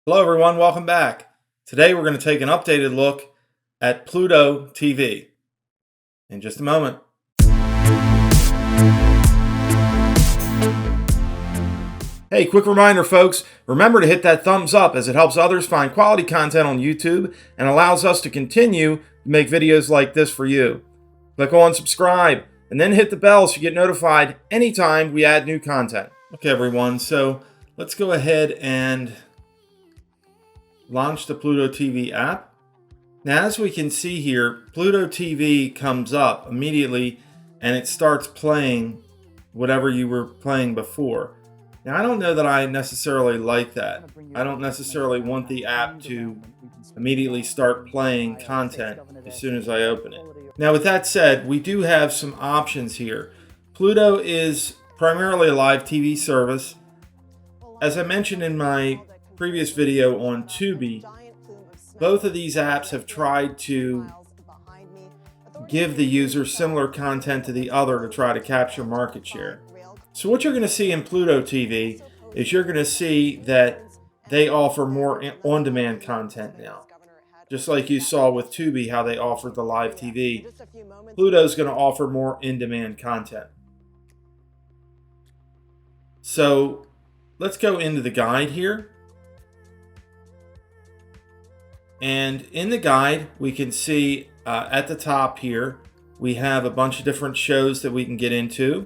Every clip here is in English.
Hello everyone, welcome back. Today we're going to take an updated look at Pluto TV. In just a moment. Hey, quick reminder folks, remember to hit that thumbs up as it helps others find quality content on YouTube and allows us to continue to make videos like this for you. Click on subscribe and then hit the bell so you get notified anytime we add new content. Okay everyone, so let's go ahead and launch the Pluto TV app. Now as we can see here, Pluto TV comes up immediately and it starts playing whatever you were playing before. Now I don't know that I necessarily like that. I don't necessarily want the app to immediately start playing content as soon as I open it. Now with that said, we do have some options here. Pluto is primarily a live TV service. As I mentioned in my previous video on Tubi, both of these apps have tried to give the user similar content to the other to try to capture market share. So what you're going to see in Pluto TV is you're going to see that they offer more on-demand content now. Just like you saw with Tubi how they offered the live TV, Pluto's going to offer more in-demand content. So let's go into the guide here. And in the guide, we can see at the top here, we have a bunch of different shows that we can get into.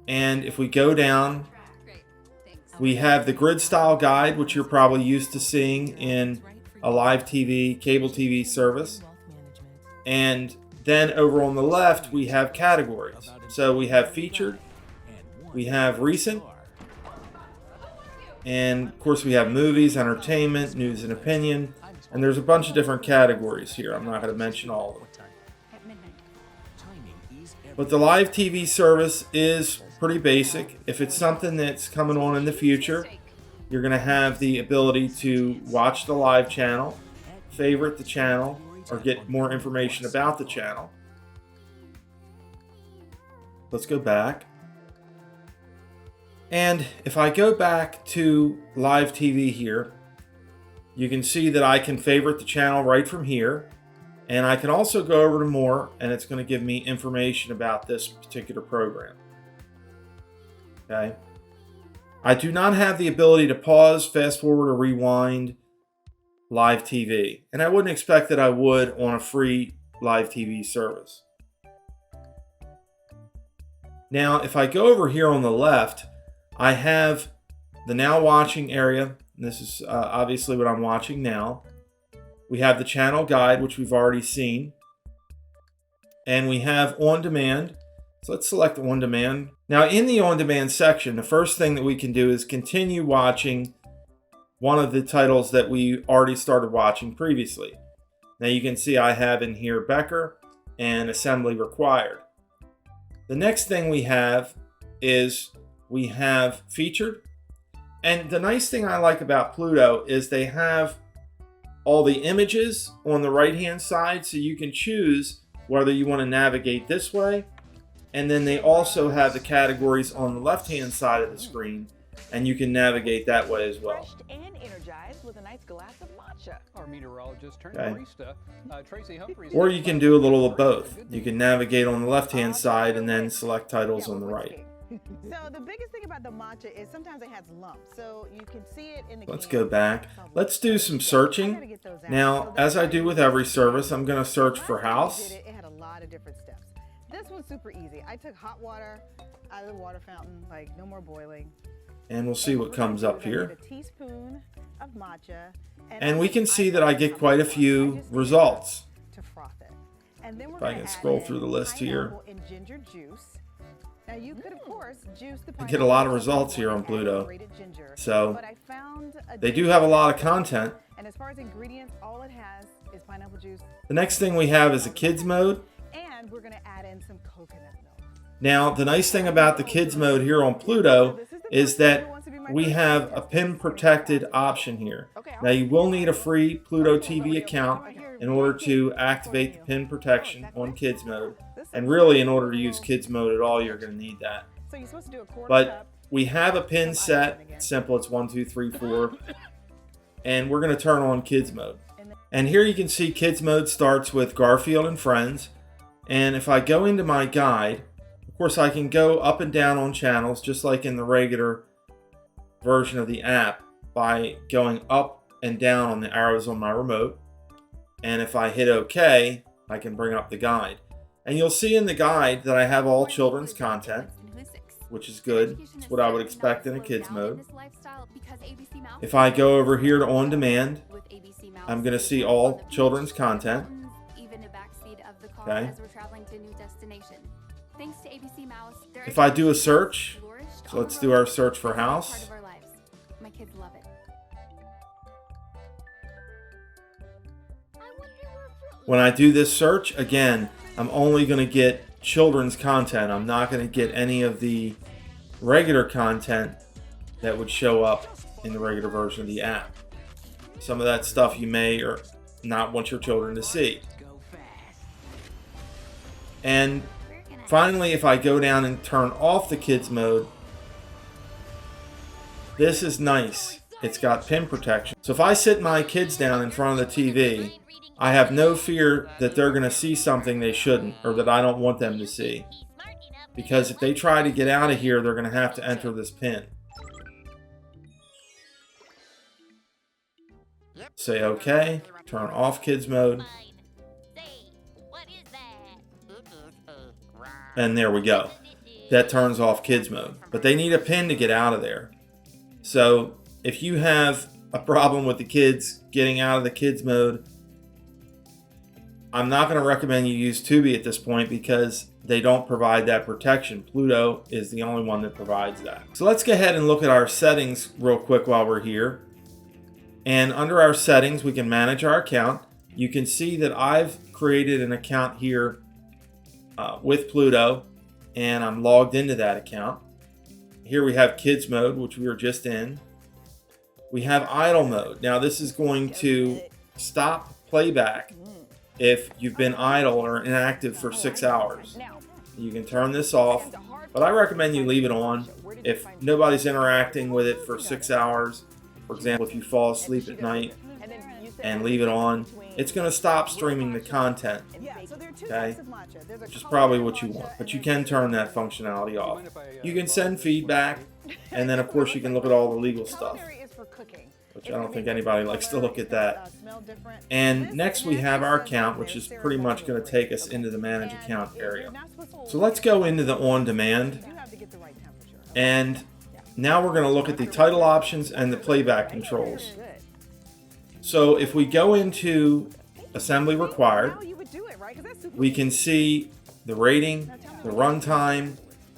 And if we go down, we have the grid style guide, which you're probably used to seeing in a live TV, cable TV service. And then over on the left, we have categories. So we have featured, we have recent, and of course we have movies, entertainment, news and opinion, and there's a bunch of different categories here. I'm not going to mention all of them. But the live TV service is pretty basic. If it's something that's coming on in the future, you're going to have the ability to watch the live channel, favorite the channel, or get more information about the channel. Let's go back. And if I go back to live TV here, you can see that I can favorite the channel right from here. And I can also go over to more, and it's going to give me information about this particular program. Okay. I do not have the ability to pause, fast forward, or rewind live TV. And I wouldn't expect that I would on a free live TV service. Now, if I go over here on the left, I have the now watching area. This is obviously what I'm watching now. We have the channel guide, which we've already seen. And we have on demand. So let's select on demand. Now in the on demand section, the first thing that we can do is continue watching one of the titles that we already started watching previously. Now you can see I have in here Becker and Assembly Required. The next thing we have is we have featured. And the nice thing I like about Pluto is they have all the images on the right hand side, so you can choose whether you want to navigate this way. And then they also have the categories on the left hand side of the screen, and you can navigate that way as well. And energized with a nice glass of matcha. Our meteorologist turned barista, Tracy Humphreys. Or you can do a little of both. You can navigate on the left hand side and then select titles on the right. So the biggest thing about the matcha is sometimes it has lumps, so you can see it in the Let's go back. Let's do some searching. Now, as I do with every service, I'm going to search for house. It had a lot of different steps. This one's super easy. I took hot water out of the water fountain, like no more boiling. And we'll see what comes up here. A teaspoon of matcha, and we can see that I get quite a few results. To froth it. And then if I can scroll through the list here. And ginger juice. Now you could, of course, juice the I get a lot of results here on Pluto. So they do have a lot of content. And as far as ingredients, all it has is pineapple juice. The next thing we have is a kids mode. And we're going to add in some coconut milk. Now, the nice thing about the kids mode here on Pluto is that we have a PIN protected option here. Now you will need a free Pluto TV account in order to activate the PIN protection on kids mode. And really, in order to use kids mode at all, you're going to need that. But we have a pin set. It's simple. It's 1, 2, 3, 4. And we're going to turn on kids mode. And here you can see kids mode starts with Garfield and Friends. And if I go into my guide, of course I can go up and down on channels just like in the regular version of the app by going up and down on the arrows on my remote. And if I hit OK, I can bring up the guide. And you'll see in the guide that I have all children's content, which is good. It's what I would expect in a kids mode. If I go over here to on demand, I'm going to see all children's content. Okay. If I do a search, so let's do our search for house. When I do this search, again, I'm only going to get children's content. I'm not going to get any of the regular content that would show up in the regular version of the app. Some of that stuff you may or not want your children to see. And finally, if I go down and turn off the kids mode, this is nice. It's got pin protection. So if I sit my kids down in front of the TV, I have no fear that they're going to see something they shouldn't or that I don't want them to see. Because if they try to get out of here, they're going to have to enter this pin. Say OK, turn off kids mode. And there we go. That turns off kids mode. But they need a pin to get out of there. So if you have a problem with the kids getting out of the kids mode, I'm not going to recommend you use Tubi at this point because they don't provide that protection. Pluto is the only one that provides that. So let's go ahead and look at our settings real quick while we're here. And under our settings, we can manage our account. You can see that I've created an account here with Pluto, and I'm logged into that account. Here we have kids mode, which we were just in. We have idle mode. Now this is going to stop playback if you've been idle or inactive for 6 hours. You can turn this off, but I recommend you leave it on. If nobody's interacting with it for 6 hours, for example, if you fall asleep at night and leave it on, it's going to stop streaming the content, okay? Which is probably what you want, but you can turn that functionality off. You can send feedback, and then of course you can look at all the legal stuff, which I don't think anybody likes to look at that. And next we have our account, which is pretty much going to take us into the manage account area. So let's go into the on demand, and now we're going to look at the title options and the playback controls. So if we go into assembly required, we can see the rating, the runtime.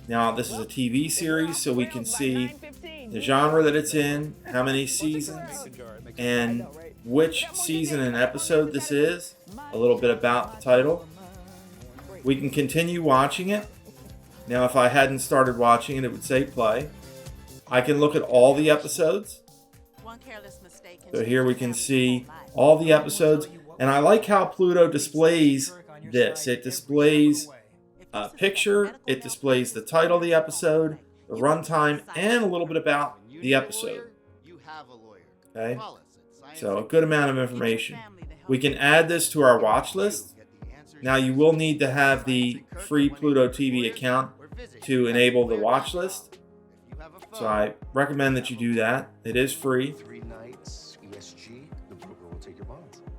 Now this is a TV series, so we can see the genre that it's in, how many seasons, and which season and episode this is, a little bit about the title. We can continue watching it. Now if I hadn't started watching it, it would say play. I can look at all the episodes. So here we can see all the episodes, and I like how Pluto displays this. It displays a picture, it displays the title of the episode, the runtime, and a little bit about the episode. Okay, so a good amount of information. We can add this to our watch list. Now you will need to have the free Pluto TV account to enable the watch list. So I recommend that you do that. It is free.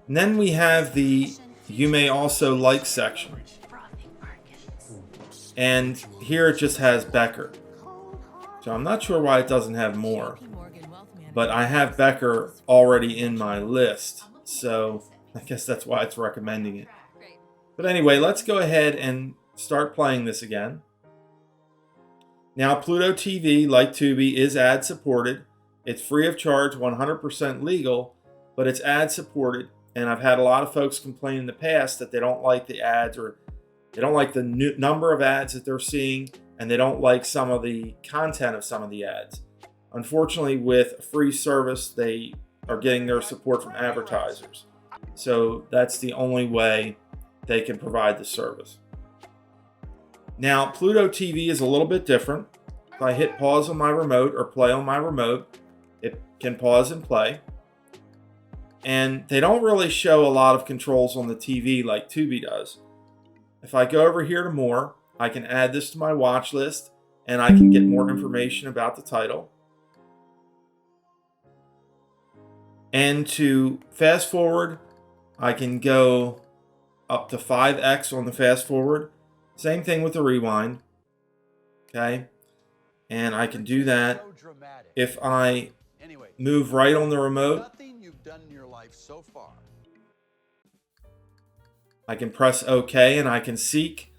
And then we have the you may also like section. And here it just has Becker. So I'm not sure why it doesn't have more. But I have Becker already in my list. So I guess that's why it's recommending it. But anyway, let's go ahead and start playing this again. Now Pluto TV, like Tubi, is ad supported. It's free of charge, 100% legal, but it's ad supported. And I've had a lot of folks complain in the past that they don't like the ads, or they don't like the number of ads that they're seeing, and they don't like some of the content of some of the ads. Unfortunately, with a free service, they are getting their support from advertisers. So that's the only way they can provide the service. Now, Pluto TV is a little bit different. if I hit pause on my remote or play on my remote, it can pause and play. And they don't really show a lot of controls on the TV like Tubi does. If I go over here to more, I can add this to my watch list and I can get more information about the title. And to fast forward, I can go up to 5x on the fast forward. Same thing with the rewind. Okay. And I can do that if I move right on the remote. I can press OK and I can seek.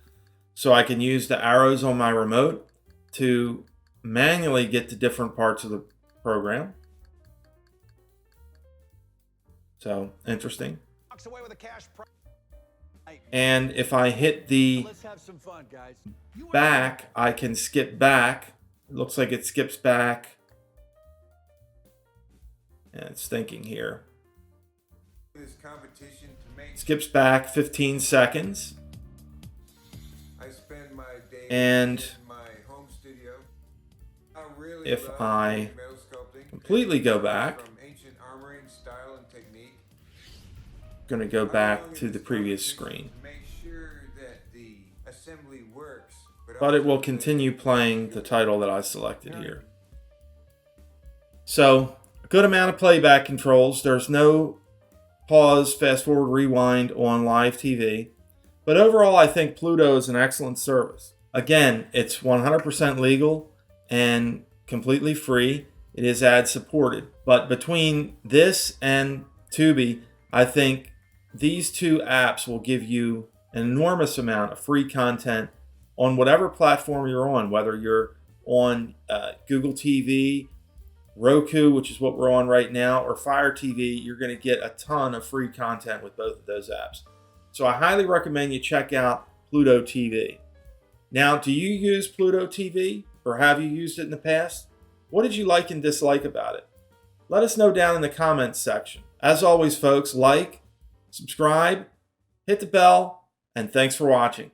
So I can use the arrows on my remote to manually get to different parts of the program. So interesting. And if I hit the back, I can skip back. It looks like it skips back. And it's thinking here. Skips back 15 seconds. And if I completely go back, I'm going to go back to the previous screen. But it will continue playing the title that I selected here. So, a good amount of playback controls. There's no pause, fast forward, rewind on live TV. But overall, I think Pluto is an excellent service. Again, it's 100% legal and completely free. It is ad supported. But between this and Tubi, I think these two apps will give you an enormous amount of free content on whatever platform you're on, whether you're on Google TV, Roku, which is what we're on right now, or Fire TV. You're going to get a ton of free content with both of those apps. So I highly recommend you check out Pluto TV. Now, do you use Pluto TV or have you used it in the past? What did you like and dislike about it? Let us know down in the comments section. As always, folks, like, subscribe, hit the bell, and thanks for watching.